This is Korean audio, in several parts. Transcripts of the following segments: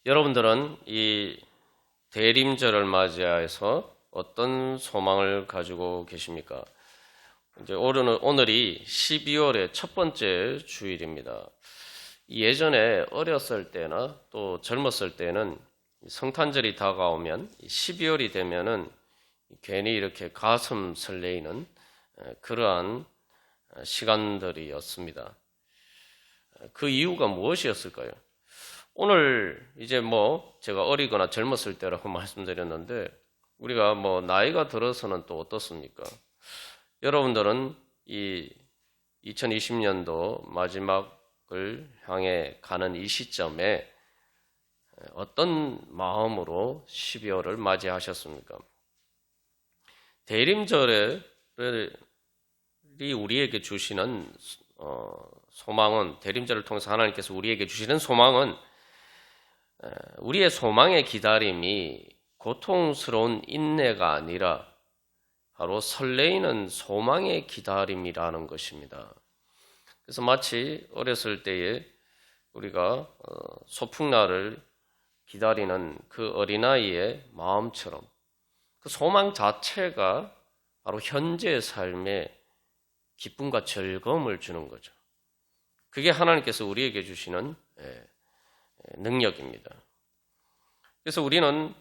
여러분들은 이 대림절을 맞이해서 어떤 소망을 가지고 계십니까? 이제 오늘이 12월의 첫 번째 주일입니다. 예전에 어렸을 때나 또 젊었을 때는 성탄절이 다가오면 12월이 되면은 괜히 이렇게 가슴 설레이는 그러한 시간들이었습니다. 그 이유가 무엇이었을까요? 오늘 이제 제가 어리거나 젊었을 때라고 말씀드렸는데 우리가 나이가 들어서는 또 어떻습니까? 여러분들은 이 2020년도 마지막을 향해 가는 이 시점에 어떤 마음으로 12월을 맞이하셨습니까? 대림절이 우리에게 주시는 소망은, 대림절을 통해서 하나님께서 우리에게 주시는 소망은 우리의 소망의 기다림이 고통스러운 인내가 아니라 바로 설레이는 소망의 기다림이라는 것입니다. 그래서 마치 어렸을 때에 우리가 소풍날을 기다리는 그 어린아이의 마음처럼 그 소망 자체가 바로 현재의 삶에 기쁨과 즐거움을 주는 거죠. 그게 하나님께서 우리에게 주시는 능력입니다. 그래서 우리는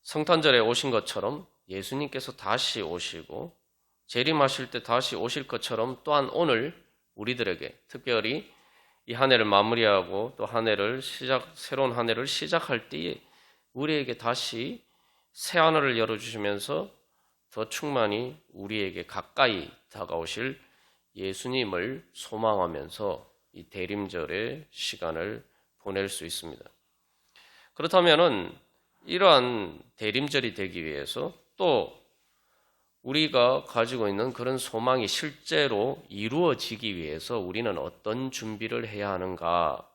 성탄절에 오신 것처럼 예수님께서 다시 오시고 재림하실 때 다시 오실 것처럼 또한 오늘 우리들에게 특별히 이 한 해를 마무리하고 또 새로운 한 해를 시작할 때에 우리에게 다시 새 하늘을 열어주시면서 더 충만히 우리에게 가까이 다가오실 예수님을 소망하면서 이 대림절의 시간을 보낼 수 있습니다. 그렇다면은 이러한 대림절이 되기 위해서 또 우리가 가지고 있는 그런 소망이 실제로 이루어지기 위해서 우리는 어떤 준비를 해야 하는가?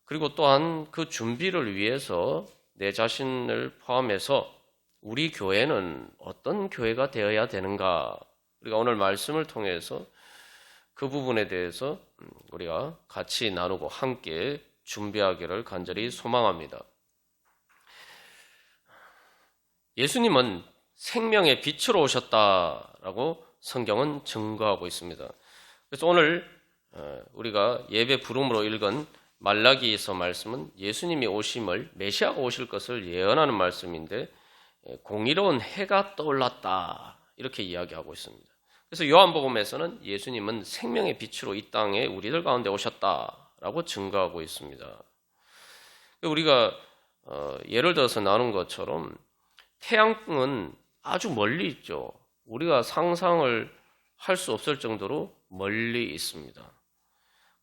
그리고 또한 그 준비를 위해서 내 자신을 포함해서 우리 교회는 어떤 교회가 되어야 되는가? 우리가 오늘 말씀을 통해서 그 부분에 대해서 우리가 같이 나누고 함께 준비하기를 간절히 소망합니다. 예수님은 생명의 빛으로 오셨다라고 성경은 증거하고 있습니다. 그래서 오늘 우리가 예배 부름으로 읽은 말라기에서 말씀은 예수님이 메시아가 오실 것을 예언하는 말씀인데 공의로운 해가 떠올랐다 이렇게 이야기하고 있습니다. 그래서 요한복음에서는 예수님은 생명의 빛으로 이 땅에 우리들 가운데 오셨다라고 증거하고 있습니다. 우리가 예를 들어서 나눈 것처럼 태양은 아주 멀리 있죠. 우리가 상상을 할 수 없을 정도로 멀리 있습니다.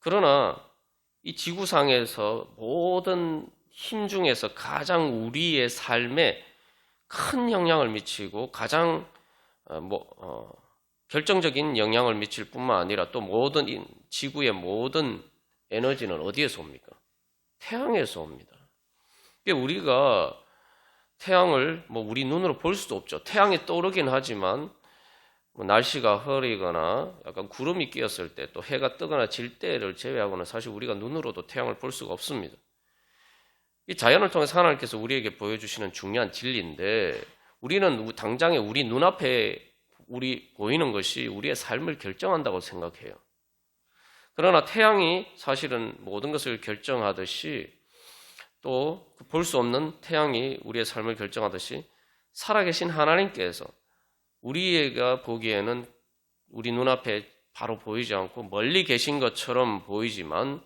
그러나 이 지구상에서 모든 힘 중에서 가장 우리의 삶에 큰 영향을 미치고 가장 결정적인 영향을 미칠 뿐만 아니라 또 모든 지구의 모든 에너지는 어디에서 옵니까? 태양에서 옵니다. 우리가 태양을 우리 눈으로 볼 수도 없죠. 태양이 떠오르긴 하지만 날씨가 흐리거나 약간 구름이 끼었을 때 또 해가 뜨거나 질 때를 제외하고는 사실 우리가 눈으로도 태양을 볼 수가 없습니다. 이 자연을 통해서 하나님께서 우리에게 보여주시는 중요한 진리인데 우리는 당장에 우리 눈앞에 보이는 것이 우리의 삶을 결정한다고 생각해요. 그러나 태양이 사실은 모든 것을 결정하듯이 또 볼 수 없는 태양이 우리의 삶을 결정하듯이 살아계신 하나님께서 우리가 보기에는 우리 눈앞에 바로 보이지 않고 멀리 계신 것처럼 보이지만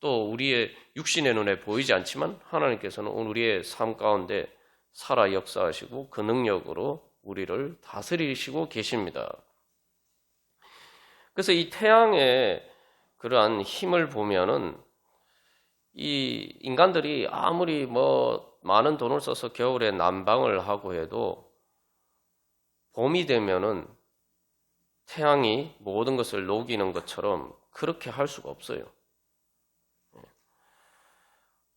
또 우리의 육신의 눈에 보이지 않지만 하나님께서는 우리의 삶 가운데 살아 역사하시고 그 능력으로 우리를 다스리시고 계십니다. 그래서 이 태양의 그러한 힘을 보면은 이 인간들이 아무리 많은 돈을 써서 겨울에 난방을 하고 해도 봄이 되면은 태양이 모든 것을 녹이는 것처럼 그렇게 할 수가 없어요.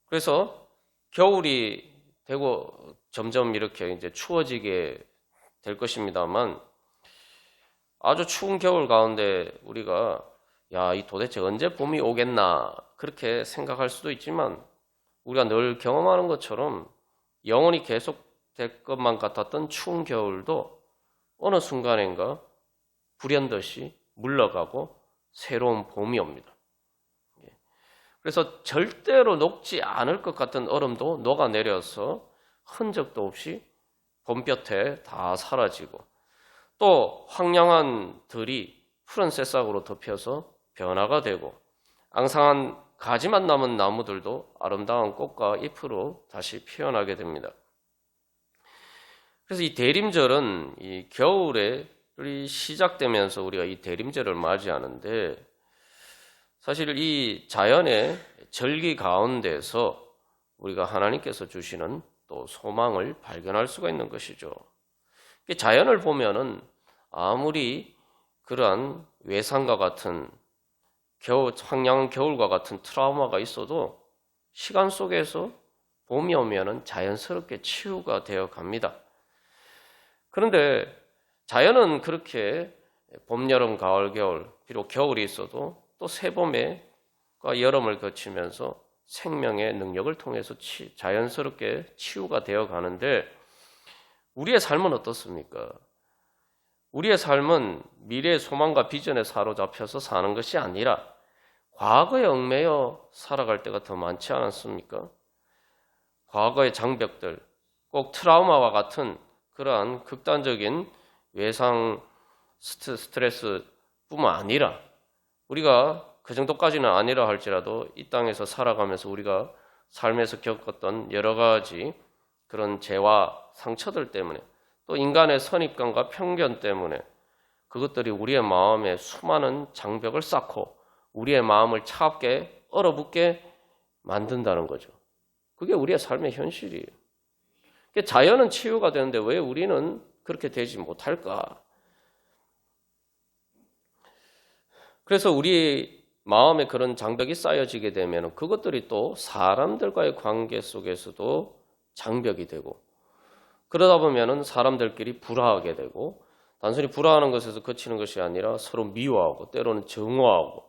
그래서 겨울이 되고 점점 이렇게 이제 추워지게 될 것입니다만 아주 추운 겨울 가운데 우리가 이 도대체 언제 봄이 오겠나 그렇게 생각할 수도 있지만 우리가 늘 경험하는 것처럼 영원히 계속될 것만 같았던 추운 겨울도 어느 순간인가 불현듯이 물러가고 새로운 봄이 옵니다. 그래서 절대로 녹지 않을 것 같은 얼음도 녹아내려서 흔적도 없이 봄볕에 다 사라지고, 또 황량한 들이 푸른 새싹으로 덮여서 변화가 되고, 앙상한 가지만 남은 나무들도 아름다운 꽃과 잎으로 다시 피어나게 됩니다. 그래서 이 대림절은 이 겨울에 시작되면서 우리가 이 대림절을 맞이하는데, 사실 이 자연의 절기 가운데서 우리가 하나님께서 주시는 또 소망을 발견할 수가 있는 것이죠. 자연을 보면은 아무리 그러한 외상과 같은 황량한 겨울과 같은 트라우마가 있어도 시간 속에서 봄이 오면은 자연스럽게 치유가 되어 갑니다. 그런데 자연은 그렇게 봄, 여름, 가을, 겨울, 비록 겨울이 있어도 또 새봄과 여름을 거치면서 생명의 능력을 통해서 자연스럽게 치유가 되어 가는데, 우리의 삶은 어떻습니까? 우리의 삶은 미래의 소망과 비전에 사로잡혀서 사는 것이 아니라 과거에 얽매여 살아갈 때가 더 많지 않았습니까? 과거의 장벽들, 꼭 트라우마와 같은 그러한 극단적인 외상 스트레스뿐만 아니라, 우리가 그 정도까지는 아니라 할지라도 이 땅에서 살아가면서 우리가 삶에서 겪었던 여러 가지 그런 죄와 상처들 때문에, 또 인간의 선입관과 편견 때문에 그것들이 우리의 마음에 수많은 장벽을 쌓고 우리의 마음을 차갑게 얼어붙게 만든다는 거죠. 그게 우리의 삶의 현실이에요. 자연은 치유가 되는데 왜 우리는 그렇게 되지 못할까? 그래서 우리 마음에 그런 장벽이 쌓여지게 되면 그것들이 또 사람들과의 관계 속에서도 장벽이 되고, 그러다 보면 사람들끼리 불화하게 되고, 단순히 불화하는 것에서 그치는 것이 아니라 서로 미워하고 때로는 정오하고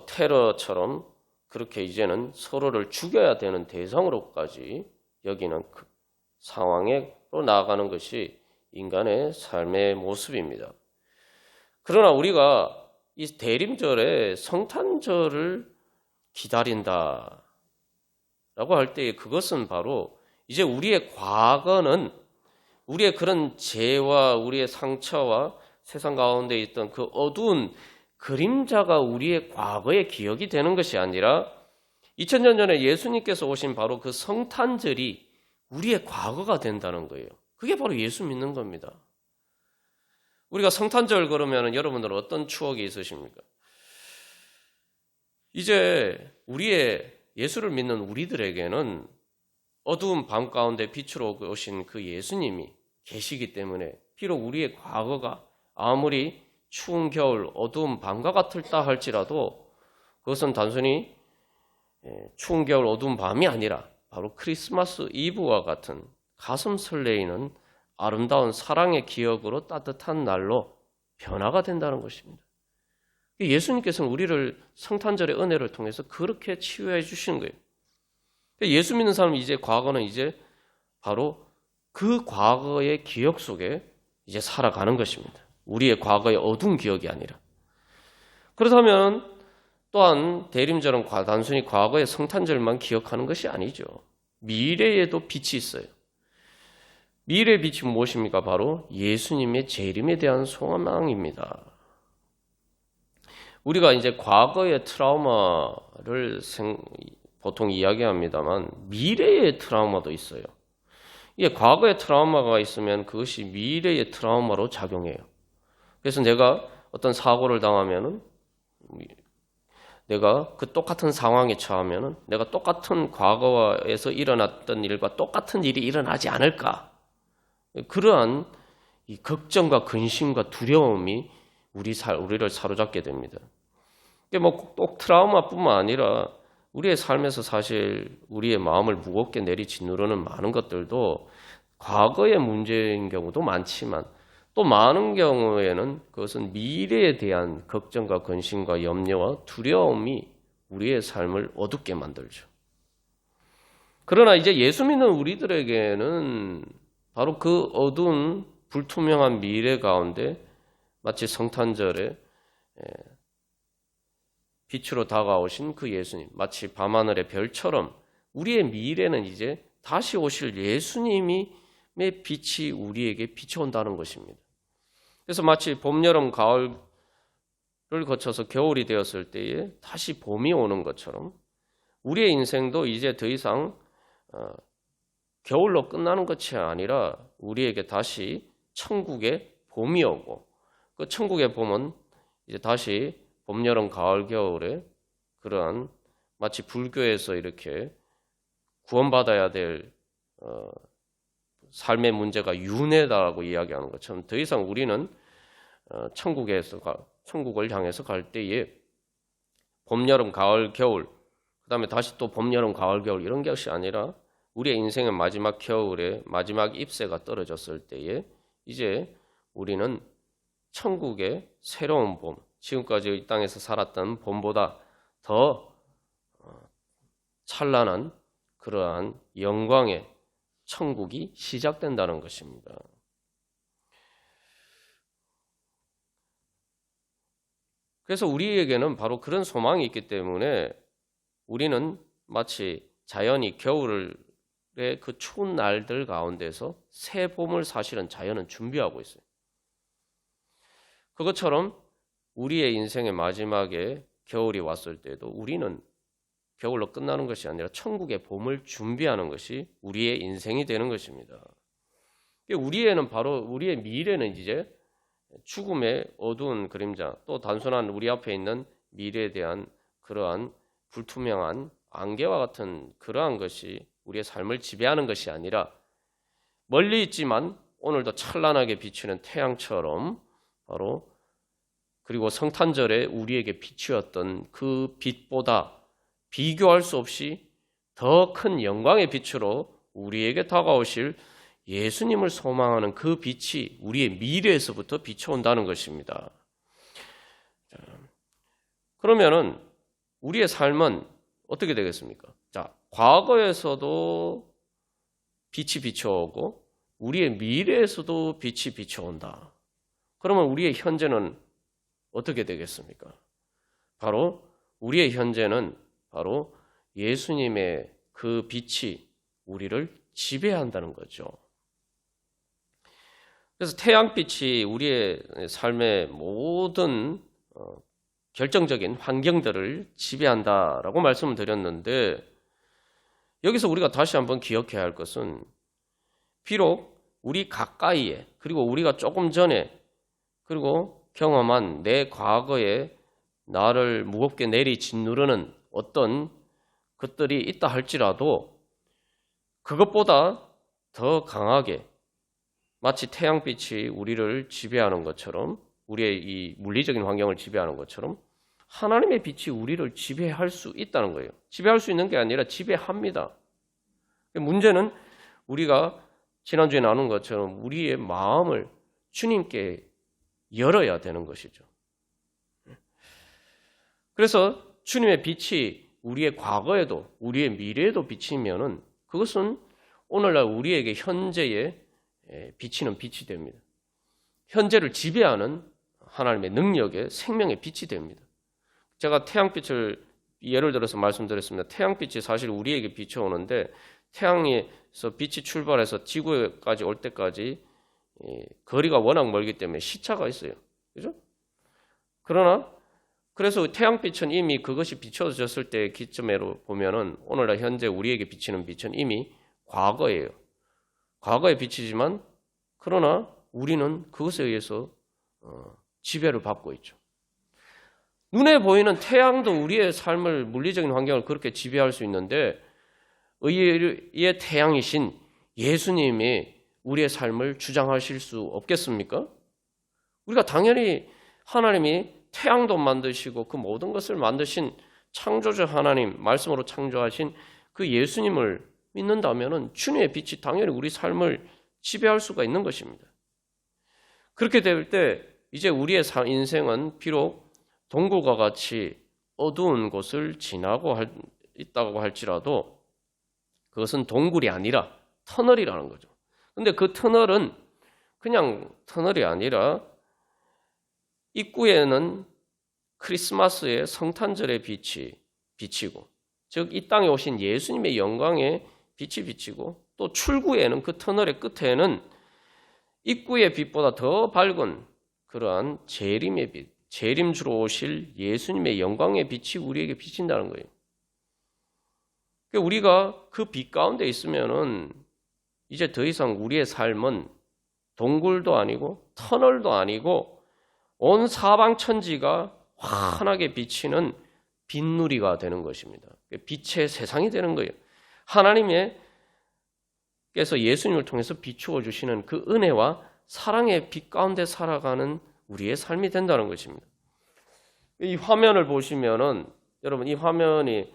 테러처럼 그렇게 이제는 서로를 죽여야 되는 대상으로까지 여기는 그 상황으로 나아가는 것이 인간의 삶의 모습입니다. 그러나 우리가 이 대림절에 성탄절을 기다린다라고 할 때 그것은 바로 이제 우리의 과거는 우리의 그런 죄와 우리의 상처와 세상 가운데 있던 그 어두운 그림자가 우리의 과거의 기억이 되는 것이 아니라 2000년 전에 예수님께서 오신 바로 그 성탄절이 우리의 과거가 된다는 거예요. 그게 바로 예수 믿는 겁니다. 우리가 성탄절 그러면 여러분들은 어떤 추억이 있으십니까? 이제 우리의 예수를 믿는 우리들에게는 어두운 밤 가운데 빛으로 오신 그 예수님이 계시기 때문에 비록 우리의 과거가 아무리 추운 겨울 어두운 밤과 같을다 할지라도 그것은 단순히 추운 겨울 어두운 밤이 아니라 바로 크리스마스 이브와 같은 가슴 설레이는 아름다운 사랑의 기억으로 따뜻한 날로 변화가 된다는 것입니다. 예수님께서는 우리를 성탄절의 은혜를 통해서 그렇게 치유해 주시는 거예요. 예수 믿는 사람은 이제 과거는 이제 바로 그 과거의 기억 속에 이제 살아가는 것입니다. 우리의 과거의 어두운 기억이 아니라. 그렇다면 또한 대림절은 단순히 과거의 성탄절만 기억하는 것이 아니죠. 미래에도 빛이 있어요. 미래의 빛이 무엇입니까? 바로 예수님의 재림에 대한 소망입니다. 우리가 이제 과거의 트라우마를 보통 이야기합니다만 미래의 트라우마도 있어요. 이게 과거의 트라우마가 있으면 그것이 미래의 트라우마로 작용해요. 그래서 내가 어떤 사고를 당하면은 내가 그 똑같은 상황에 처하면은 내가 똑같은 과거에서 일어났던 일과 똑같은 일이 일어나지 않을까? 그러한 이 걱정과 근심과 두려움이 우리를 사로잡게 됩니다. 이게 꼭 트라우마뿐만 아니라 우리의 삶에서 사실 우리의 마음을 무겁게 내리짓누르는 많은 것들도 과거의 문제인 경우도 많지만 또 많은 경우에는 그것은 미래에 대한 걱정과 근심과 염려와 두려움이 우리의 삶을 어둡게 만들죠. 그러나 이제 예수 믿는 우리들에게는 바로 그 어두운 불투명한 미래 가운데 마치 성탄절에 빛으로 다가오신 그 예수님, 마치 밤하늘의 별처럼 우리의 미래는 이제 다시 오실 예수님의 빛이 우리에게 비춰온다는 것입니다. 그래서 마치 봄, 여름, 가을을 거쳐서 겨울이 되었을 때에 다시 봄이 오는 것처럼 우리의 인생도 이제 더 이상 겨울로 끝나는 것이 아니라 우리에게 다시 천국의 봄이 오고 그 천국의 봄은 이제 다시 봄, 여름, 가을, 겨울에 그러한 마치 불교에서 이렇게 구원받아야 될 삶의 문제가 윤회다라고 이야기하는 것처럼 더 이상 우리는 천국을 향해서 갈 때에 봄, 여름, 가을, 겨울 그 다음에 다시 또 봄, 여름, 가을, 겨울 이런 것이 아니라 우리의 인생의 마지막 겨울에 마지막 잎새가 떨어졌을 때에 이제 우리는 천국의 새로운 봄, 지금까지 이 땅에서 살았던 봄보다 더 찬란한 그러한 영광의 천국이 시작된다는 것입니다. 그래서 우리에게는 바로 그런 소망이 있기 때문에 우리는 마치 자연이 겨울의 그 추운 날들 가운데서 새 봄을 사실은 자연은 준비하고 있어요. 그것처럼 우리의 인생의 마지막에 겨울이 왔을 때도 우리는 겨울로 끝나는 것이 아니라 천국의 봄을 준비하는 것이 우리의 인생이 되는 것입니다. 우리의 미래는 이제 죽음의 어두운 그림자, 또 단순한 우리 앞에 있는 미래에 대한 그러한 불투명한 안개와 같은 그러한 것이 우리의 삶을 지배하는 것이 아니라 멀리 있지만 오늘도 찬란하게 비추는 태양처럼 바로 그리고 성탄절에 우리에게 비추었던 그 빛보다 비교할 수 없이 더 큰 영광의 빛으로 우리에게 다가오실 예수님을 소망하는 그 빛이 우리의 미래에서부터 비춰온다는 것입니다. 그러면은 우리의 삶은 어떻게 되겠습니까? 자, 과거에서도 빛이 비춰오고 우리의 미래에서도 빛이 비춰온다. 그러면 우리의 현재는 어떻게 되겠습니까? 바로 우리의 현재는 바로 예수님의 그 빛이 우리를 지배한다는 거죠. 그래서 태양빛이 우리의 삶의 모든 결정적인 환경들을 지배한다라고 말씀을 드렸는데 여기서 우리가 다시 한번 기억해야 할 것은 비록 우리 가까이에 그리고 우리가 조금 전에 그리고 경험한 내 과거에 나를 무겁게 내리짓누르는 어떤 것들이 있다 할지라도 그것보다 더 강하게 마치 태양빛이 우리를 지배하는 것처럼 우리의 이 물리적인 환경을 지배하는 것처럼 하나님의 빛이 우리를 지배할 수 있다는 거예요. 지배할 수 있는 게 아니라 지배합니다. 문제는 우리가 지난주에 나눈 것처럼 우리의 마음을 주님께 열어야 되는 것이죠. 그래서 주님의 빛이 우리의 과거에도 우리의 미래에도 비치면은 그것은 오늘날 우리에게 현재에 비치는 빛이 됩니다. 현재를 지배하는 하나님의 능력의 생명의 빛이 됩니다. 제가 태양빛을 예를 들어서 말씀드렸습니다. 태양빛이 사실 우리에게 비춰오는데 태양에서 빛이 출발해서 지구까지 올 때까지 거리가 워낙 멀기 때문에 시차가 있어요. 그죠? 그러나 그래서 태양빛은 이미 그것이 비춰졌을 때 기점으로 보면은 오늘날 현재 우리에게 비치는 빛은 이미 과거예요. 과거에 비치지만 그러나 우리는 그것에 의해서 지배를 받고 있죠. 눈에 보이는 태양도 우리의 삶을 물리적인 환경을 그렇게 지배할 수 있는데 의의 태양이신 예수님이 우리의 삶을 주장하실 수 없겠습니까? 우리가 당연히 하나님이 태양도 만드시고 그 모든 것을 만드신 창조주 하나님, 말씀으로 창조하신 그 예수님을 믿는다면 주님의 빛이 당연히 우리 삶을 지배할 수가 있는 것입니다. 그렇게 될 때 이제 우리의 인생은 비록 동굴과 같이 어두운 곳을 있다고 할지라도 그것은 동굴이 아니라 터널이라는 거죠. 근데 그 터널은 그냥 터널이 아니라 입구에는 크리스마스의 성탄절의 빛이 비치고, 즉 이 땅에 오신 예수님의 영광의 빛이 비치고, 또 출구에는 그 터널의 끝에는 입구의 빛보다 더 밝은 그러한 재림의 빛, 재림 주로 오실 예수님의 영광의 빛이 우리에게 비친다는 거예요. 그러니까 우리가 그 빛 가운데 있으면은 이제 더 이상 우리의 삶은 동굴도 아니고 터널도 아니고 온 사방 천지가 환하게 비치는 빛누리가 되는 것입니다. 빛의 세상이 되는 거예요. 하나님께서 예수님을 통해서 비추어 주시는 그 은혜와 사랑의 빛 가운데 살아가는 우리의 삶이 된다는 것입니다. 이 화면을 보시면은 여러분, 이 화면이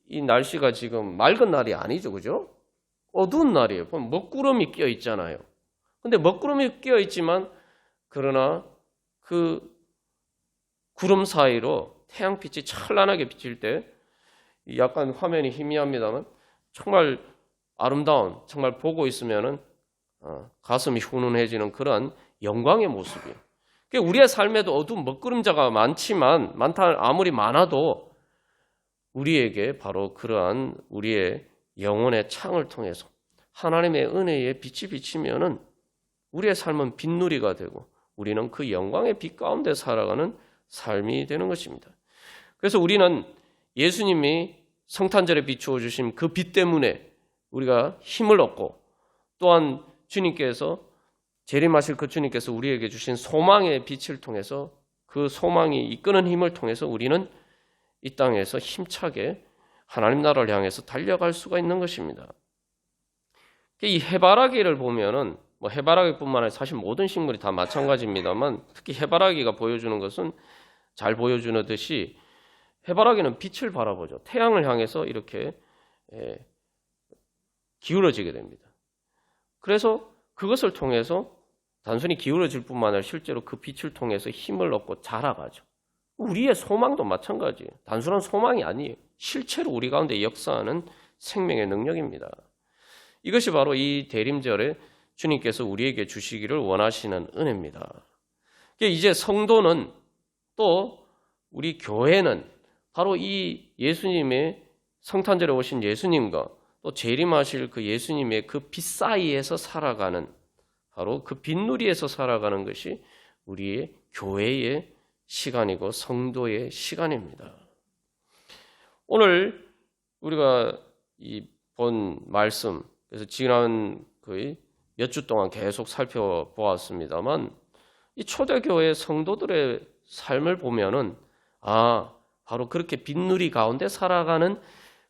이 날씨가 지금 맑은 날이 아니죠, 그죠? 어두운 날이에요. 보면 먹구름이 끼어 있잖아요. 근데 먹구름이 끼어 있지만 그러나 그 구름 사이로 태양빛이 찬란하게 비칠 때 약간 화면이 희미합니다만 정말 아름다운, 정말 보고 있으면은 가슴이 훈훈해지는 그런 영광의 모습이에요. 우리의 삶에도 어두운 먹구름자가 많다 아무리 많아도 우리에게 바로 그러한 우리의 영혼의 창을 통해서 하나님의 은혜의 빛이 비치면은 우리의 삶은 빛누리가 되고 우리는 그 영광의 빛 가운데 살아가는 삶이 되는 것입니다. 그래서 우리는 예수님이 성탄절에 비추어 주신 그 빛 때문에 우리가 힘을 얻고, 또한 주님께서 재림하실 그 주님께서 우리에게 주신 소망의 빛을 통해서 그 소망이 이끄는 힘을 통해서 우리는 이 땅에서 힘차게 하나님 나라를 향해서 달려갈 수가 있는 것입니다. 이 해바라기를 보면은 해바라기뿐만 아니라 사실 모든 식물이 다 마찬가지입니다만 특히 해바라기가 보여주는 것은 잘 보여주는 듯이 해바라기는 빛을 바라보죠. 태양을 향해서 이렇게 기울어지게 됩니다. 그래서 그것을 통해서 단순히 기울어질 뿐만 아니라 실제로 그 빛을 통해서 힘을 얻고 자라가죠. 우리의 소망도 마찬가지예요. 단순한 소망이 아니에요. 실체로 우리 가운데 역사하는 생명의 능력입니다. 이것이 바로 이 대림절에 주님께서 우리에게 주시기를 원하시는 은혜입니다. 이제 성도는 또 우리 교회는 바로 이 예수님의 성탄절에 오신 예수님과 또 재림하실 그 예수님의 그 빛 사이에서 살아가는, 바로 그 빛누리에서 살아가는 것이 우리의 교회의 시간이고 성도의 시간입니다. 오늘 우리가 본 말씀, 그래서 지난 거의 몇 주 동안 계속 살펴보았습니다만 이 초대교회 성도들의 삶을 보면은 바로 그렇게 빛누리 가운데 살아가는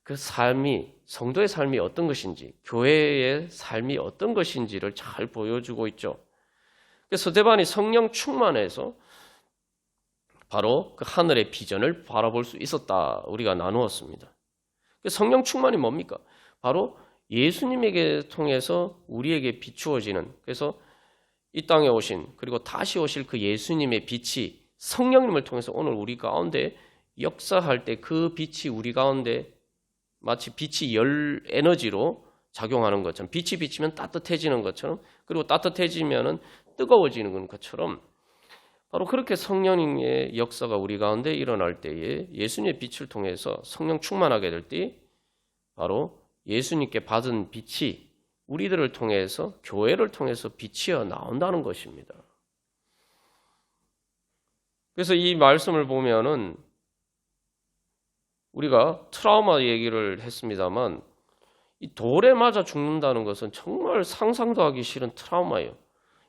그 삶이, 성도의 삶이 어떤 것인지, 교회의 삶이 어떤 것인지를 잘 보여주고 있죠. 스데반이 성령 충만해서 바로 그 하늘의 비전을 바라볼 수 있었다, 우리가 나누었습니다. 성령 충만이 뭡니까? 바로 예수님에게 통해서 우리에게 비추어지는, 그래서 이 땅에 오신, 그리고 다시 오실 그 예수님의 빛이 성령님을 통해서 오늘 우리 가운데 역사할 때 그 빛이 우리 가운데 마치 빛이 열 에너지로 작용하는 것처럼, 빛이 비치면 따뜻해지는 것처럼, 그리고 따뜻해지면 뜨거워지는 것처럼 바로 그렇게 성령님의 역사가 우리 가운데 일어날 때에 예수님의 빛을 통해서 성령 충만하게 될 때 바로 예수님께 받은 빛이 우리들을 통해서, 교회를 통해서 비치어 나온다는 것입니다. 그래서 이 말씀을 보면은 우리가 트라우마 얘기를 했습니다만 이 돌에 맞아 죽는다는 것은 정말 상상도 하기 싫은 트라우마예요.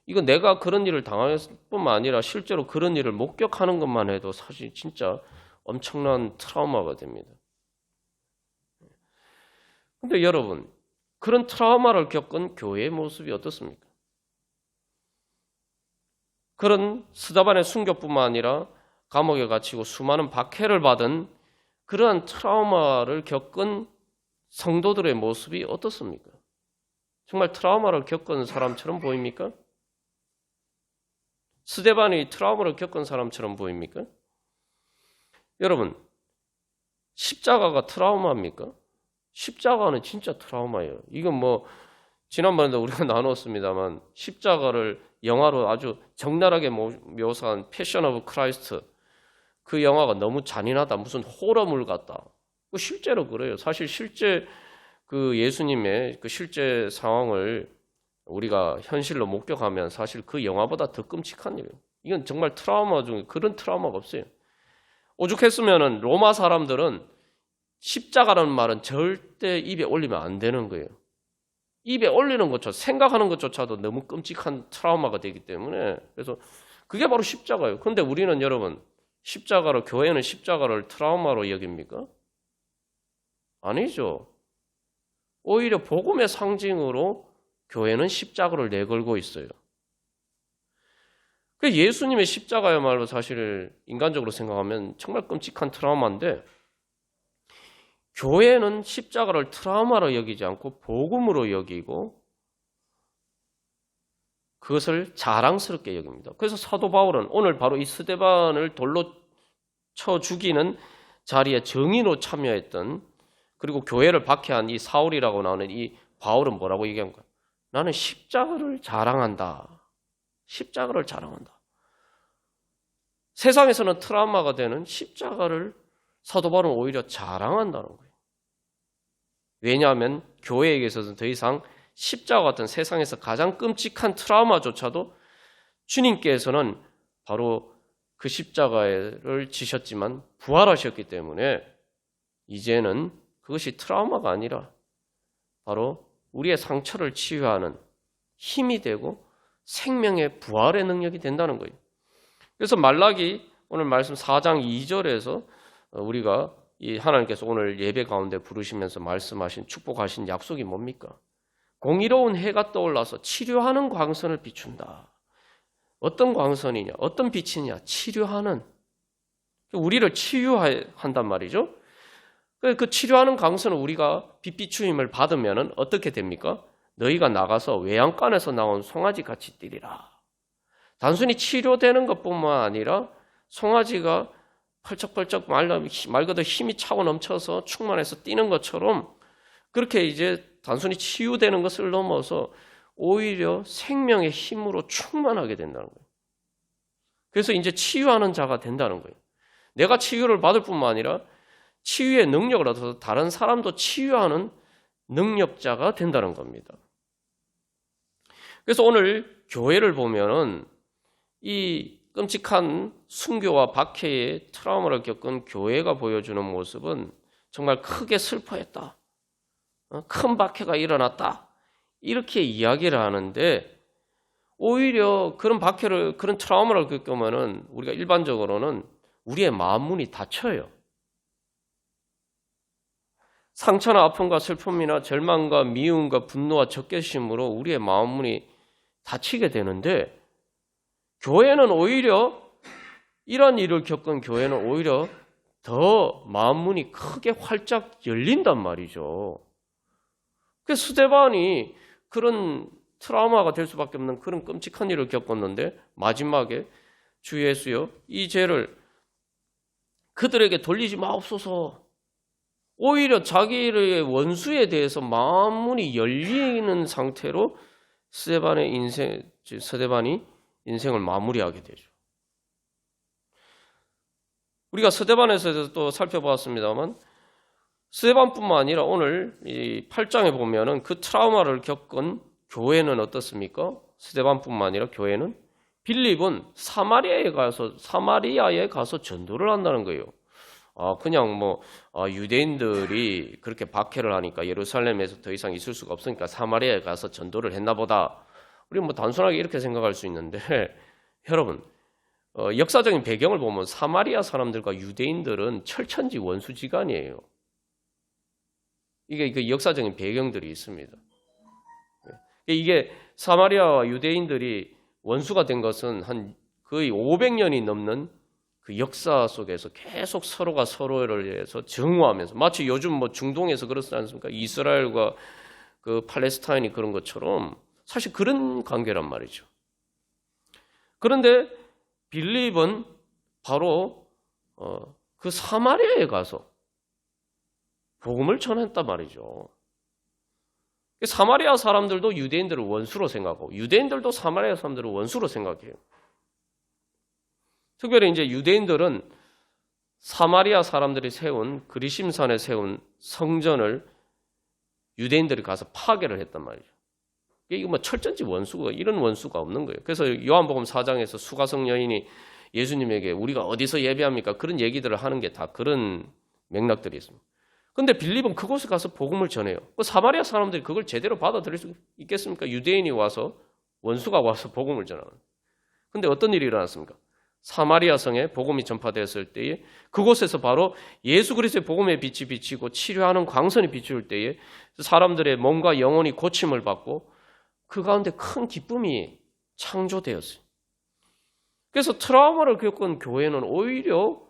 이거 내가 그런 일을 당했을 뿐만 아니라 실제로 그런 일을 목격하는 것만 해도 사실 진짜 엄청난 트라우마가 됩니다. 근데 여러분, 그런 트라우마를 겪은 교회의 모습이 어떻습니까? 그런 스데반의 순교뿐만 아니라 감옥에 갇히고 수많은 박해를 받은 그러한 트라우마를 겪은 성도들의 모습이 어떻습니까? 정말 트라우마를 겪은 사람처럼 보입니까? 스데반이 트라우마를 겪은 사람처럼 보입니까? 여러분, 십자가가 트라우마입니까? 십자가는 진짜 트라우마예요. 이건 뭐 지난번에도 우리가 나눴습니다만 십자가를 영화로 아주 적나라하게 묘사한 패션 오브 크라이스트, 그 영화가 너무 잔인하다, 무슨 호러물 같다. 실제로 그래요. 사실 실제 그 예수님의 그 실제 상황을 우리가 현실로 목격하면 사실 그 영화보다 더 끔찍한 일이에요. 이건 정말 트라우마 중에 그런 트라우마가 없어요. 오죽했으면은 로마 사람들은 십자가라는 말은 절대 입에 올리면 안 되는 거예요. 입에 올리는 것조차, 생각하는 것조차도 너무 끔찍한 트라우마가 되기 때문에, 그래서 그게 바로 십자가예요. 그런데 우리는 여러분, 십자가로, 교회는 십자가를 트라우마로 여깁니까? 아니죠. 오히려 복음의 상징으로 교회는 십자가를 내걸고 있어요. 예수님의 십자가야말로 사실 인간적으로 생각하면 정말 끔찍한 트라우마인데, 교회는 십자가를 트라우마로 여기지 않고 복음으로 여기고 그것을 자랑스럽게 여깁니다. 그래서 사도 바울은 오늘 바로 이 스데반을 돌로 쳐 죽이는 자리에 증인으로 참여했던, 그리고 교회를 박해한 이 사울이라고 나오는 이 바울은 뭐라고 얘기한 거야? 나는 십자가를 자랑한다. 십자가를 자랑한다. 세상에서는 트라우마가 되는 십자가를 사도 바울은 오히려 자랑한다는 거예요. 왜냐하면 교회에게 있어서는 더 이상 십자가 같은 세상에서 가장 끔찍한 트라우마조차도 주님께서는 바로 그 십자가를 지셨지만 부활하셨기 때문에 이제는 그것이 트라우마가 아니라 바로 우리의 상처를 치유하는 힘이 되고 생명의 부활의 능력이 된다는 거예요. 그래서 말라기 오늘 말씀 4장 2절에서 우리가 이 하나님께서 오늘 예배 가운데 부르시면서 말씀하신 축복하신 약속이 뭡니까? 공의로운 해가 떠올라서 치료하는 광선을 비춘다. 어떤 광선이냐? 어떤 빛이냐? 치료하는. 우리를 치유한단 말이죠. 그 치료하는 광선을 우리가 빛 비추임을 받으면 어떻게 됩니까? 너희가 나가서 외양간에서 나온 송아지 같이 뛰리라. 단순히 치료되는 것뿐만 아니라 송아지가 펄쩍펄쩍 말 그대로 힘이 차고 넘쳐서 충만해서 뛰는 것처럼 그렇게 이제 단순히 치유되는 것을 넘어서 오히려 생명의 힘으로 충만하게 된다는 거예요. 그래서 이제 치유하는 자가 된다는 거예요. 내가 치유를 받을 뿐만 아니라 치유의 능력을 얻어서 다른 사람도 치유하는 능력자가 된다는 겁니다. 그래서 오늘 교회를 보면은 이 끔찍한 순교와 박해의 트라우마를 겪은 교회가 보여주는 모습은 정말 크게 슬퍼했다. 큰 박해가 일어났다. 이렇게 이야기를 하는데 오히려 그런 박해를, 그런 트라우마를 겪으면은 우리가 일반적으로는 우리의 마음 문이 닫혀요. 상처나 아픔과 슬픔이나 절망과 미움과 분노와 적개심으로 우리의 마음 문이 닫히게 되는데 교회는 오히려 이런 일을 겪은 교회는 오히려 더 마음 문이 크게 활짝 열린단 말이죠. 그래서 스데반이 그런 트라우마가 될 수밖에 없는 그런 끔찍한 일을 겪었는데 마지막에 주 예수여 이 죄를 그들에게 돌리지 마옵소서. 오히려 자기의 원수에 대해서 마음 문이 열리는 상태로 스데반이 인생을 마무리하게 되죠. 우리가 스데반에서 또 살펴보았습니다만 스데반뿐만 아니라 오늘 이 8장에 보면은 그 트라우마를 겪은 교회는 어떻습니까? 스데반뿐만 아니라 교회는 빌립은 사마리아에 가서 전도를 한다는 거예요. 그냥 유대인들이 그렇게 박해를 하니까 예루살렘에서 더 이상 있을 수가 없으니까 사마리아에 가서 전도를 했나 보다. 우리 단순하게 이렇게 생각할 수 있는데 여러분 역사적인 배경을 보면 사마리아 사람들과 유대인들은 철천지 원수지간이에요. 이게 그 역사적인 배경들이 있습니다. 이게 사마리아와 유대인들이 원수가 된 것은 한 거의 500년이 넘는 그 역사 속에서 계속 서로가 서로를 위해서 증오하면서 마치 요즘 중동에서 그렇지 않습니까? 이스라엘과 그 팔레스타인이 그런 것처럼 사실 그런 관계란 말이죠. 그런데 빌립은 바로 그 사마리아에 가서 복음을 전했단 말이죠. 사마리아 사람들도 유대인들을 원수로 생각하고 유대인들도 사마리아 사람들을 원수로 생각해요. 특별히 이제 유대인들은 사마리아 사람들이 세운 그리심산에 세운 성전을 유대인들이 가서 파괴를 했단 말이죠. 이거 뭐 철저히 원수가 이런 원수가 없는 거예요. 그래서 요한복음 4장에서 수가성 여인이 예수님에게 우리가 어디서 예배합니까? 그런 얘기들을 하는 게 다 그런 맥락들이 있습니다. 근데 빌립은 그곳에 가서 복음을 전해요. 사마리아 사람들이 그걸 제대로 받아들일 수 있겠습니까? 유대인이 와서 원수가 와서 복음을 전하는. 근데 어떤 일이 일어났습니까? 사마리아 성에 복음이 전파되었을 때에 그곳에서 바로 예수 그리스도의 복음의 빛이 비치고 치료하는 광선이 비출 때에 사람들의 몸과 영혼이 고침을 받고 그 가운데 큰 기쁨이 창조되었어요. 그래서 트라우마를 겪은 교회는 오히려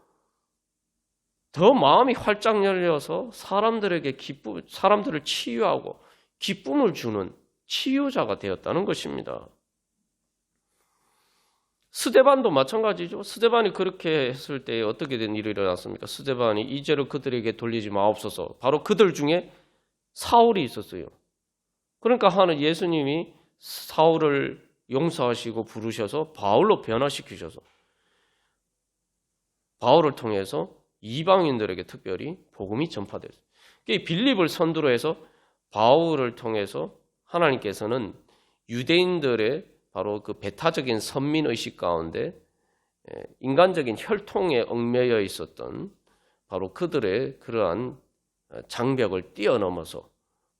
더 마음이 활짝 열려서 사람들을 치유하고 기쁨을 주는 치유자가 되었다는 것입니다. 스데반도 마찬가지죠. 스데반이 그렇게 했을 때 어떻게 된 일이 일어났습니까? 스데반이 이제로 그들에게 돌리지 마옵소서. 바로 그들 중에 사울이 있었어요. 그러니까 하는 예수님이 사울을 용서하시고 부르셔서 바울로 변화시키셔서 바울을 통해서 이방인들에게 특별히 복음이 전파됐어요. 빌립을 선두로 해서 바울을 통해서 하나님께서는 유대인들의 바로 그 배타적인 선민의식 가운데 인간적인 혈통에 얽매여 있었던 바로 그들의 그러한 장벽을 뛰어넘어서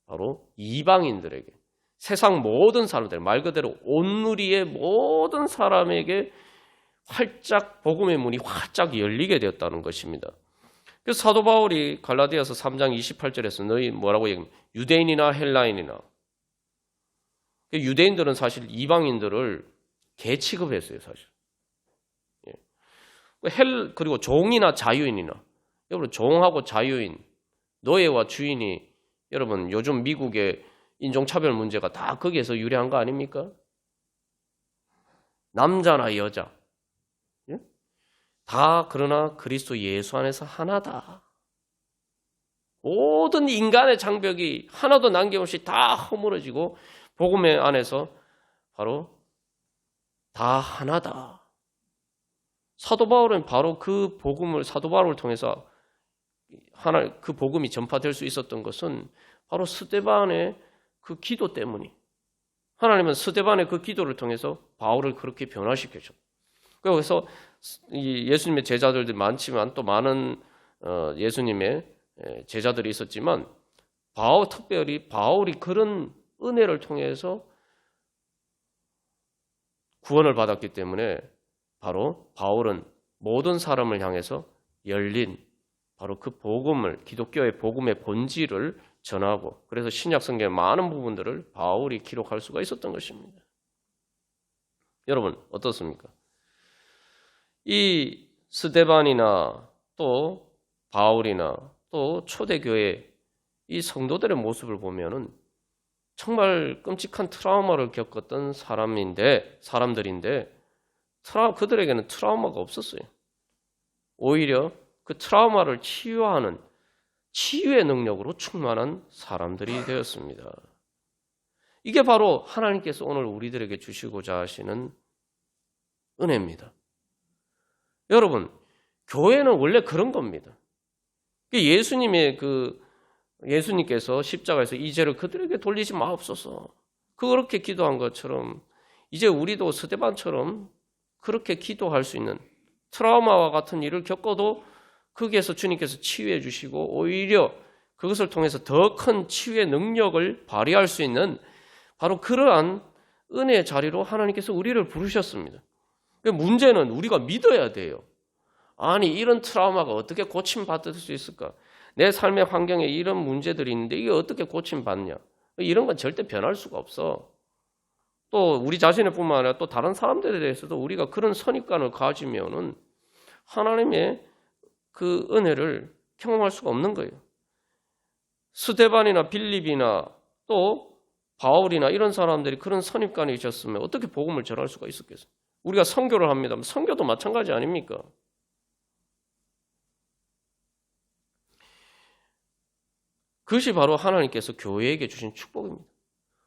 바로 이방인들에게 세상 모든 사람들, 말 그대로 온누리의 모든 사람에게 활짝 복음의 문이 활짝 열리게 되었다는 것입니다. 그래서 사도 바울이 갈라디아서 3장 28절에서 너희 뭐라고 얘기합니까? 유대인이나 헬라인이나. 유대인들은 사실 이방인들을 개 취급했어요, 사실. 그리고 종이나 자유인이나. 여러분, 종하고 자유인, 노예와 주인이 여러분 요즘 미국의 인종차별 문제가 다 거기에서 유래한 거 아닙니까? 남자나 여자. 다 그러나 그리스도 예수 안에서 하나다. 모든 인간의 장벽이 하나도 남김없이 다 허물어지고 복음의 안에서 바로 다 하나다. 사도 바울은 바로 그 복음을 사도 바울을 통해서 그 복음이 전파될 수 있었던 것은 바로 스데반의 그 기도 때문이. 하나님은 스데반의 그 기도를 통해서 바울을 그렇게 변화시켜줘. 그래서 예수님의 제자들도 많지만 또 많은 예수님의 제자들이 있었지만 특별히 바울이 그런 은혜를 통해서 구원을 받았기 때문에 바로 바울은 모든 사람을 향해서 열린 바로 그 복음을 기독교의 복음의 본질을 전하고 그래서 신약 성경의 많은 부분들을 바울이 기록할 수가 있었던 것입니다. 여러분 어떻습니까? 이 스데반이나 또 바울이나 또 초대교회 이 성도들의 모습을 보면은 정말 끔찍한 트라우마를 겪었던 사람들인데 그들에게는 트라우마가 없었어요. 오히려 그 트라우마를 치유하는 치유의 능력으로 충만한 사람들이 되었습니다. 이게 바로 하나님께서 오늘 우리들에게 주시고자 하시는 은혜입니다. 여러분, 교회는 원래 그런 겁니다. 예수님께서 십자가에서 이 죄를 그들에게 돌리지 마옵소서. 그렇게 기도한 것처럼 이제 우리도 스데반처럼 그렇게 기도할 수 있는 트라우마와 같은 일을 겪어도 거기에서 주님께서 치유해 주시고 오히려 그것을 통해서 더 큰 치유의 능력을 발휘할 수 있는 바로 그러한 은혜의 자리로 하나님께서 우리를 부르셨습니다. 문제는 우리가 믿어야 돼요. 아니 이런 트라우마가 어떻게 고침받을 수 있을까? 내 삶의 환경에 이런 문제들이 있는데 이게 어떻게 고침받냐? 이런 건 절대 변할 수가 없어. 또 우리 자신을 뿐만 아니라 또 다른 사람들에 대해서도 우리가 그런 선입관을 가지면은 하나님의 그 은혜를 경험할 수가 없는 거예요. 스데반이나 빌립이나 또 바울이나 이런 사람들이 그런 선입관이 있었으면 어떻게 복음을 전할 수가 있었겠어요? 우리가 선교를 합니다. 선교도 마찬가지 아닙니까? 그것이 바로 하나님께서 교회에게 주신 축복입니다.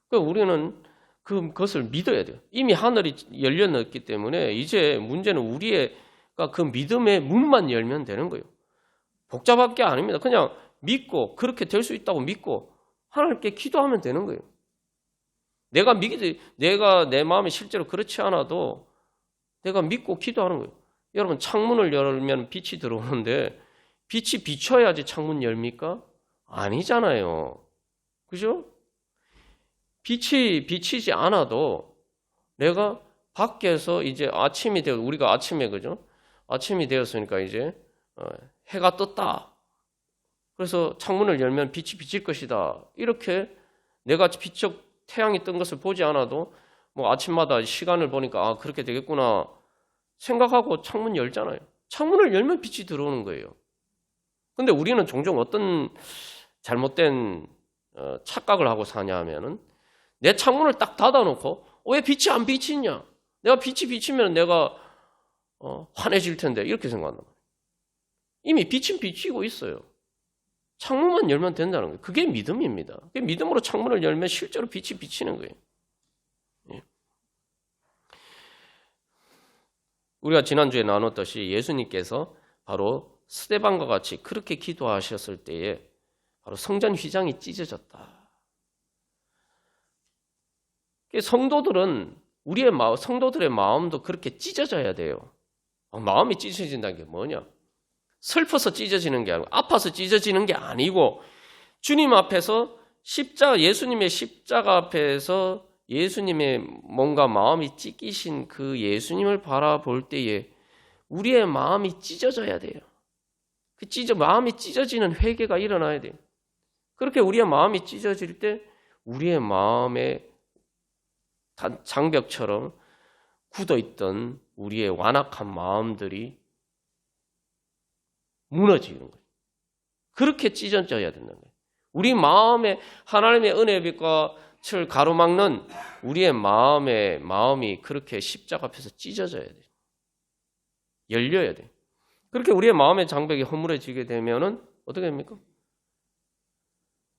그러니까 우리는 그것을 믿어야 돼요. 이미 하늘이 열려놨기 때문에 이제 문제는 우리가 그 믿음의 문만 열면 되는 거예요. 복잡할 게 아닙니다. 그냥 믿고 그렇게 될 수 있다고 믿고 하나님께 기도하면 되는 거예요. 내가 내 마음이 실제로 그렇지 않아도 내가 믿고 기도하는 거예요. 여러분 창문을 열면 빛이 들어오는데 빛이 비춰야지 창문 열립니까? 아니잖아요. 그죠? 빛이 비치지 않아도 내가 밖에서 이제 아침이 되어 우리가 아침에 그죠? 아침이 되었으니까 이제 해가 떴다. 그래서 창문을 열면 빛이 비칠 것이다. 이렇게 내가 태양이 뜬 것을 보지 않아도 뭐 아침마다 시간을 보니까 그렇게 되겠구나 생각하고 창문 열잖아요. 창문을 열면 빛이 들어오는 거예요. 근데 우리는 종종 어떤 잘못된 착각을 하고 사냐 하면은 내 창문을 딱 닫아놓고 왜 빛이 안 비치냐? 내가 빛이 비치면 내가 환해질 텐데 이렇게 생각한단 말이에요. 이미 빛은 비치고 있어요. 창문만 열면 된다는 거예요. 그게 믿음입니다. 그게 믿음으로 창문을 열면 실제로 빛이 비치는 거예요. 예. 우리가 지난주에 나눴듯이 예수님께서 바로 스데반과 같이 그렇게 기도하셨을 때에 바로 성전 휘장이 찢어졌다. 성도들은 성도들의 마음도 그렇게 찢어져야 돼요. 마음이 찢어진다는 게 뭐냐? 슬퍼서 찢어지는 게 아니고 아파서 찢어지는 게 아니고 주님 앞에서 예수님의 십자가 앞에서 예수님의 뭔가 마음이 찢기신 그 예수님을 바라볼 때에 우리의 마음이 찢어져야 돼요. 마음이 찢어지는 회개가 일어나야 돼요. 그렇게 우리의 마음이 찢어질 때 우리의 마음에 장벽처럼 굳어있던 우리의 완악한 마음들이 무너지는 거예요. 그렇게 찢어져야 된다는 거예요. 우리 마음에 하나님의 은혜의 빛을 가로막는 우리의 마음이 그렇게 십자가 앞에서 찢어져야 돼요. 열려야 돼요. 그렇게 우리의 마음의 장벽이 허물어지게 되면은 어떻게 됩니까?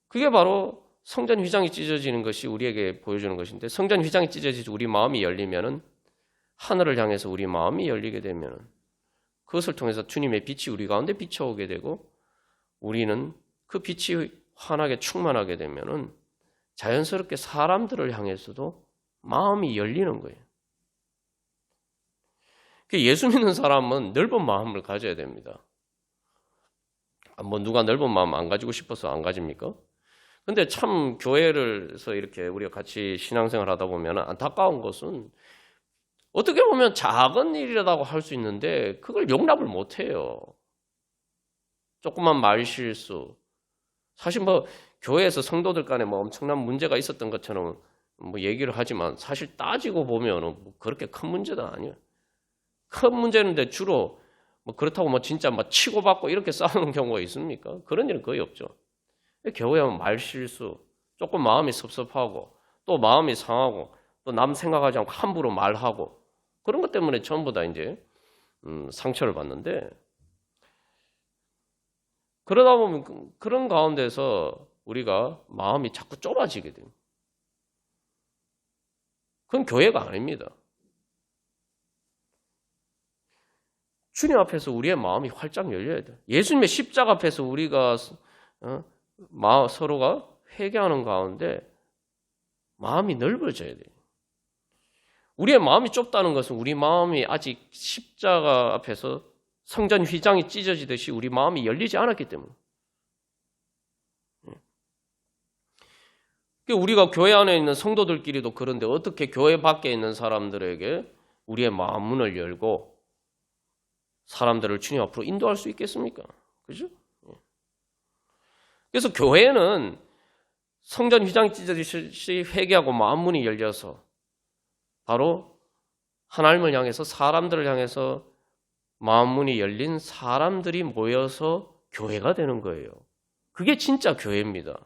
그게 바로 성전 휘장이 찢어지는 것이 우리에게 보여주는 것인데 성전 휘장이 찢어지지 우리 마음이 열리면은 하늘을 향해서 우리 마음이 열리게 되면은 그것을 통해서 주님의 빛이 우리 가운데 비춰오게 되고 우리는 그 빛이 환하게 충만하게 되면은 자연스럽게 사람들을 향해서도 마음이 열리는 거예요. 예수 믿는 사람은 넓은 마음을 가져야 됩니다. 뭐 누가 넓은 마음 안 가지고 싶어서 안 가집니까? 근데 참 교회에서 이렇게 우리가 같이 신앙생활 하다 보면 안타까운 것은 어떻게 보면 작은 일이라고 할 수 있는데 그걸 용납을 못 해요. 조그만 말실수. 사실 뭐 교회에서 성도들 간에 뭐 엄청난 문제가 있었던 것처럼 뭐 얘기를 하지만 사실 따지고 보면 뭐 그렇게 큰 문제도 아니에요. 큰 문제인데 주로 뭐 그렇다고 뭐 진짜 막 치고받고 이렇게 싸우는 경우가 있습니까? 그런 일은 거의 없죠. 교회 하면 말실수, 조금 마음이 섭섭하고 또 마음이 상하고 또 남 생각하지 않고 함부로 말하고 그런 것 때문에 전부 다 이제 상처를 받는데 그러다 보면 그런 가운데서 우리가 마음이 자꾸 좁아지게 돼요. 그건 교회가 아닙니다. 주님 앞에서 우리의 마음이 활짝 열려야 돼요. 예수님의 십자가 앞에서 우리가 서로가 회개하는 가운데 마음이 넓어져야 돼요. 우리의 마음이 좁다는 것은 우리 마음이 아직 십자가 앞에서 성전 휘장이 찢어지듯이 우리 마음이 열리지 않았기 때문에. 우리가 교회 안에 있는 성도들끼리도 그런데 어떻게 교회 밖에 있는 사람들에게 우리의 마음 문을 열고 사람들을 주님 앞으로 인도할 수 있겠습니까? 그죠? 그래서 교회는 성전 휘장이 찢어지듯이 회개하고 마음 문이 열려서 바로 하나님을 향해서 사람들을 향해서 마음 문이 열린 사람들이 모여서 교회가 되는 거예요. 그게 진짜 교회입니다.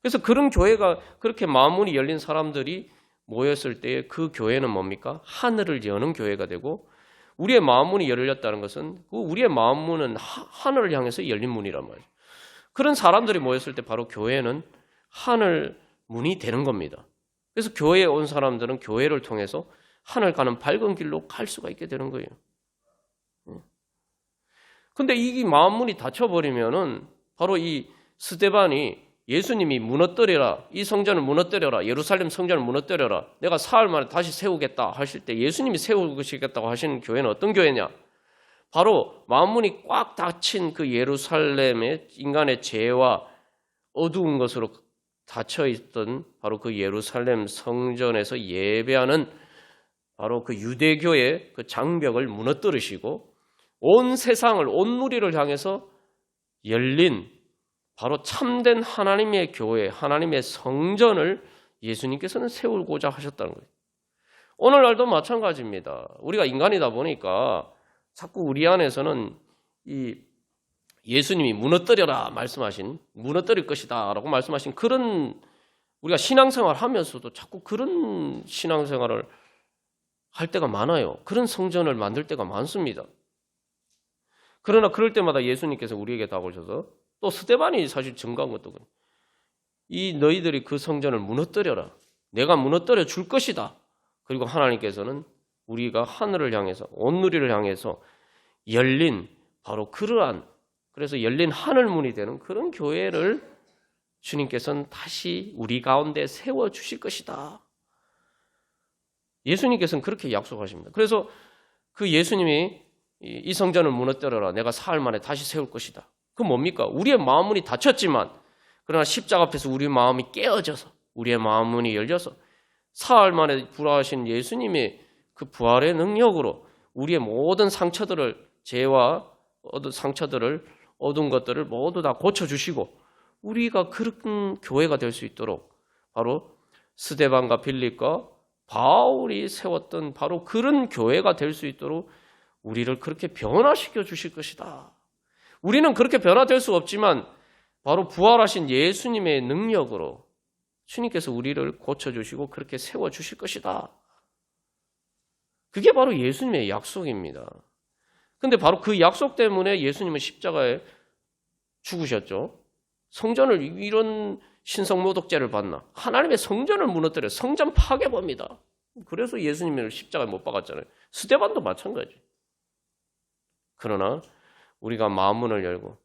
그래서 그런 교회가 그렇게 마음 문이 열린 사람들이 모였을 때 그 교회는 뭡니까? 하늘을 여는 교회가 되고 우리의 마음 문이 열렸다는 것은 그 우리의 마음 문은 하늘을 향해서 열린 문이란 말이에요. 그런 사람들이 모였을 때 바로 교회는 하늘 문이 되는 겁니다. 그래서 교회에 온 사람들은 교회를 통해서 하늘 가는 밝은 길로 갈 수가 있게 되는 거예요. 근데 이 마음문이 닫혀버리면은 바로 이 스데반이 예수님이 무너뜨려라, 이 성전을 무너뜨려라, 예루살렘 성전을 무너뜨려라, 내가 사흘 만에 다시 세우겠다 하실 때 예수님이 세우시겠다고 하시는 교회는 어떤 교회냐? 바로 마음문이 꽉 닫힌 그 예루살렘의 인간의 죄와 어두운 것으로 닫혀있던 바로 그 예루살렘 성전에서 예배하는 바로 그 유대교의 그 장벽을 무너뜨리시고 온 세상을, 온 누리를 향해서 열린 바로 참된 하나님의 교회, 하나님의 성전을 예수님께서는 세우고자 하셨다는 거예요. 오늘날도 마찬가지입니다. 우리가 인간이다 보니까 자꾸 우리 안에서는 이 예수님이 무너뜨려라 말씀하신, 무너뜨릴 것이다 라고 말씀하신 그런, 우리가 신앙생활 하면서도 자꾸 그런 신앙생활을 할 때가 많아요. 그런 성전을 만들 때가 많습니다. 그러나 그럴 때마다 예수님께서 우리에게 다가오셔서, 또 스데반이 사실 증거한 것도 그래요. 이 너희들이 그 성전을 무너뜨려라. 내가 무너뜨려 줄 것이다. 그리고 하나님께서는 우리가 하늘을 향해서, 온 누리를 향해서 열린 바로 그러한, 그래서 열린 하늘문이 되는 그런 교회를 주님께서는 다시 우리 가운데 세워주실 것이다. 예수님께서는 그렇게 약속하십니다. 그래서 그 예수님이 이 성전을 무너뜨려라, 내가 사흘 만에 다시 세울 것이다. 그건 뭡니까? 우리의 마음문이 닫혔지만, 그러나 십자가 앞에서 우리의 마음이 깨어져서, 우리의 마음문이 열려서 사흘 만에 부활하신 예수님의 그 부활의 능력으로 우리의 모든 상처들을, 죄와 상처들을, 어두운 것들을 모두 다 고쳐주시고 우리가 그런 교회가 될 수 있도록 바로 스데반과 빌립과 바울이 세웠던 바로 그런 교회가 될 수 있도록 우리를 그렇게 변화시켜 주실 것이다. 우리는 그렇게 변화될 수 없지만 바로 부활하신 예수님의 능력으로 주님께서 우리를 고쳐주시고 그렇게 세워주실 것이다. 그게 바로 예수님의 약속입니다. 근데 바로 그 약속 때문에 예수님은 십자가에 죽으셨죠. 성전을, 이런 신성모독죄를 받나? 하나님의 성전을 무너뜨려 성전 파괴범이다. 그래서 예수님을 십자가에 못 박았잖아요. 스데반도 마찬가지. 그러나 우리가 마음문을 열고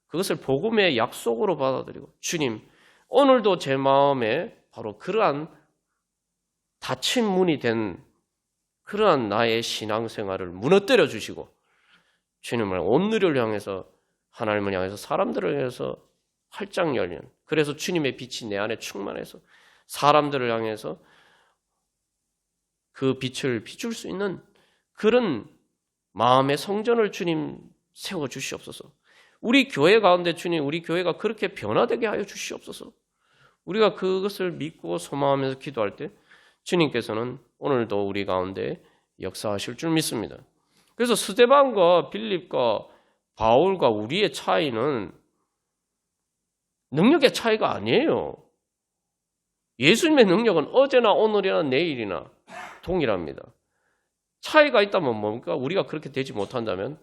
그것을 복음의 약속으로 받아들이고, 주님, 오늘도 제 마음에 바로 그러한 닫힌 문이 된 그러한 나의 신앙생활을 무너뜨려 주시고 주님을 온 누리를 향해서, 하나님을 향해서, 사람들을 향해서 활짝 열린, 그래서 주님의 빛이 내 안에 충만해서 사람들을 향해서 그 빛을 비출 수 있는 그런 마음의 성전을 주님 세워주시옵소서. 우리 교회 가운데 주님, 우리 교회가 그렇게 변화되게 하여 주시옵소서. 우리가 그것을 믿고 소망하면서 기도할 때 주님께서는 오늘도 우리 가운데 역사하실 줄 믿습니다. 그래서 스데반과 빌립과 바울과 우리의 차이는 능력의 차이가 아니에요. 예수님의 능력은 어제나 오늘이나 내일이나 동일합니다. 차이가 있다면 뭡니까? 우리가 그렇게 되지 못한다면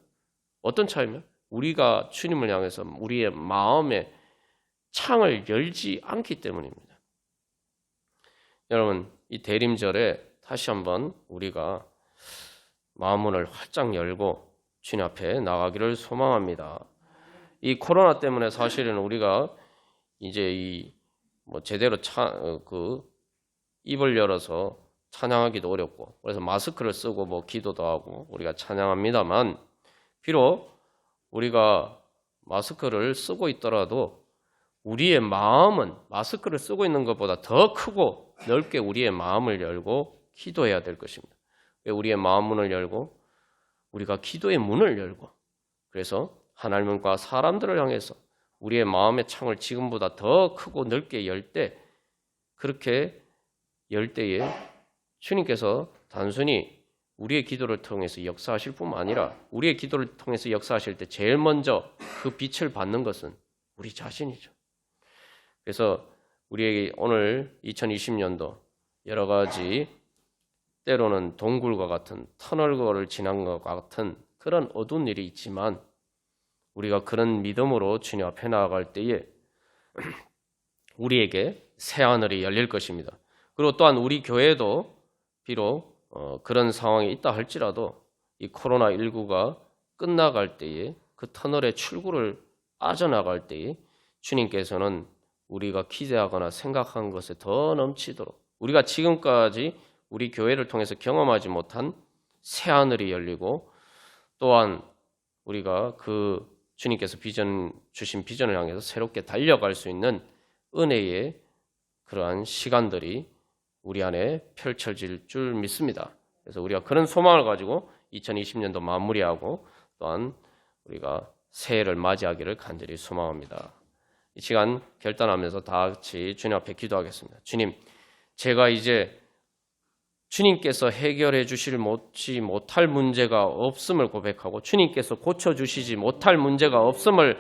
어떤 차이면? 우리가 주님을 향해서 우리의 마음의 창을 열지 않기 때문입니다. 여러분, 이 대림절에 다시 한번 우리가 마음문을 활짝 열고 주님 앞에 나가기를 소망합니다. 이 코로나 때문에 사실은 우리가 이제 제대로 입을 열어서 찬양하기도 어렵고, 그래서 마스크를 쓰고 기도도 하고 우리가 찬양합니다만, 비록 우리가 마스크를 쓰고 있더라도 우리의 마음은 마스크를 쓰고 있는 것보다 더 크고 넓게 우리의 마음을 열고 기도해야 될 것입니다. 우리의 마음 문을 열고 우리가 기도의 문을 열고, 그래서 하나님과 사람들을 향해서 우리의 마음의 창을 지금보다 더 크고 넓게 열 때, 그렇게 열 때에 주님께서 단순히 우리의 기도를 통해서 역사하실 뿐만 아니라 우리의 기도를 통해서 역사하실 때 제일 먼저 그 빛을 받는 것은 우리 자신이죠. 그래서 우리에게 오늘 2020년도 여러 가지 때로는 동굴과 같은 터널거를 지난 것 같은 그런 어두운 일이 있지만, 우리가 그런 믿음으로 주님 앞에 나아갈 때에 우리에게 새 하늘이 열릴 것입니다. 그리고 또한 우리 교회도 비록 그런 상황이 있다 할지라도 이 코로나19가 끝나갈 때에 그 터널의 출구를 빠져나갈 때에 주님께서는 우리가 기대하거나 생각한 것에 더 넘치도록 우리가 지금까지 우리 교회를 통해서 경험하지 못한 새 하늘이 열리고 또한 우리가 그 주님께서 주신 비전을 향해서 새롭게 달려갈 수 있는 은혜의 그러한 시간들이 우리 안에 펼쳐질 줄 믿습니다. 그래서 우리가 그런 소망을 가지고 2020년도 마무리하고 또한 우리가 새해를 맞이하기를 간절히 소망합니다. 이 시간 결단하면서 다 같이 주님 앞에 기도하겠습니다. 주님, 제가 이제 주님께서 해결해 주실 못할 문제가 없음을 고백하고 주님께서 고쳐주시지 못할 문제가 없음을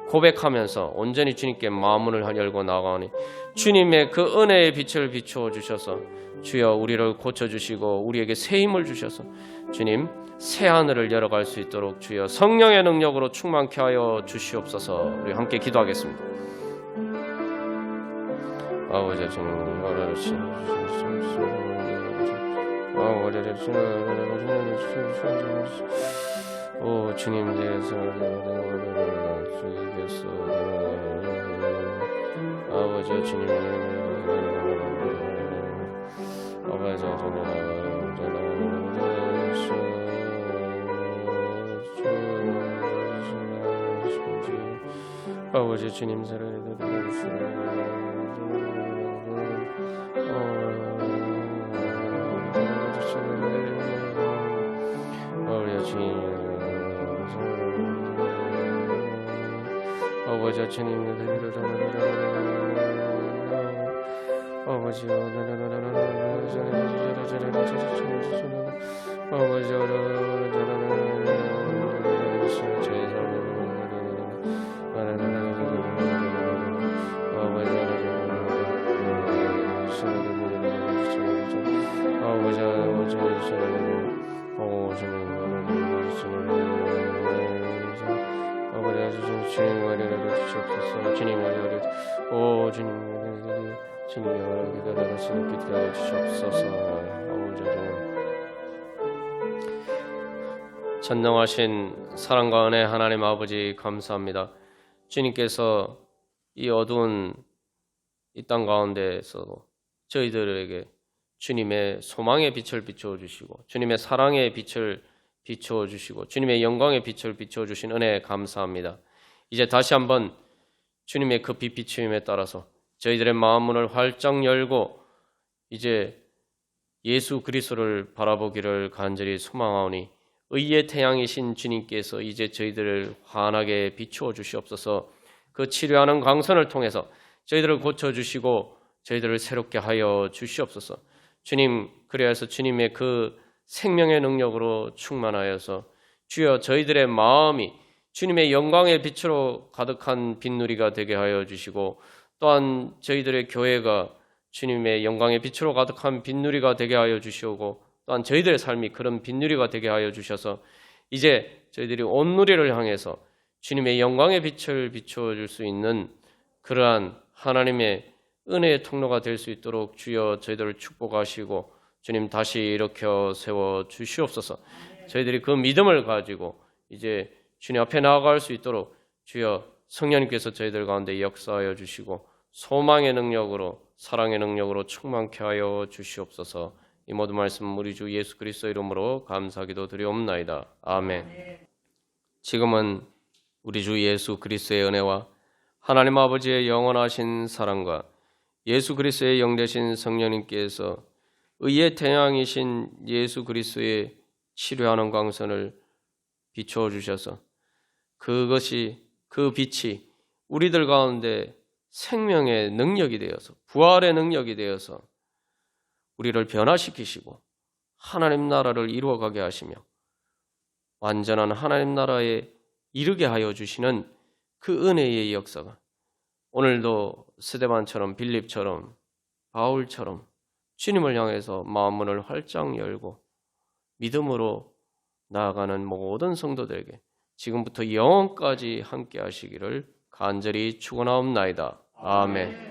고백하면서 온전히 주님께 마음문을 열고 나가오니 주님의 그 은혜의 빛을 비추어 주셔서 주여 우리를 고쳐주시고 우리에게 새 힘을 주셔서 주님 새 하늘을 열어갈 수 있도록 주여 성령의 능력으로 충만케 하여 주시옵소서. 우리 함께 기도하겠습니다. 아버지 주님 오 주님 대해서 주께서 아버지 주님 아버지 아버지 주님 사랑해 아버지 주님 아버지 전능하신 사랑과 은혜 하나님 아버지 감사합니다. 주님께서 이 어두운 이 땅 가운데에서도 저희들에게 주님의 소망의 빛을 비추어 주시고 주님의 사랑의 빛을 비추어 주시고 주님의 영광의 빛을 비추어 주신 은혜에 감사합니다. 이제 다시 한번 주님의 그 빛 비추임에 따라서 저희들의 마음문을 활짝 열고 이제 예수 그리스도를 바라보기를 간절히 소망하오니 의의 태양이신 주님께서 이제 저희들을 환하게 비추어 주시옵소서. 그 치료하는 광선을 통해서 저희들을 고쳐주시고 저희들을 새롭게 하여 주시옵소서. 주님, 그래서 주님의 그 생명의 능력으로 충만하여서 주여 저희들의 마음이 주님의 영광의 빛으로 가득한 빛누리가 되게 하여 주시고 또한 저희들의 교회가 주님의 영광의 빛으로 가득한 빛누리가 되게 하여 주시고 또한 저희들의 삶이 그런 빛누리가 되게 하여 주셔서 이제 저희들이 온누리를 향해서 주님의 영광의 빛을 비추어 줄 수 있는 그러한 하나님의 은혜의 통로가 될 수 있도록 주여 저희들을 축복하시고 주님 다시 일으켜 세워 주시옵소서. 저희들이 그 믿음을 가지고 이제 주님 앞에 나아갈 수 있도록 주여 성령님께서 저희들 가운데 역사하여 주시고 소망의 능력으로 사랑의 능력으로 충만케 하여 주시옵소서. 이 모든 말씀 우리 주 예수 그리스도 이름으로 감사기도 드리옵나이다. 아멘. 지금은 우리 주 예수 그리스도의 은혜와 하나님 아버지의 영원하신 사랑과 예수 그리스도의 영 되신 성령님께서 의의 태양이신 예수 그리스도의 치료하는 광선을 비추어 주셔서 그것이 그 빛이 우리들 가운데 생명의 능력이 되어서 부활의 능력이 되어서 우리를 변화시키시고 하나님 나라를 이루어가게 하시며 완전한 하나님 나라에 이르게 하여 주시는 그 은혜의 역사가 오늘도 스데반처럼 빌립처럼 바울처럼 주님을 향해서 마음문을 활짝 열고 믿음으로 나아가는 모든 성도들에게 지금부터 영원까지 함께 하시기를 간절히 축원하옵나이다. 아멘.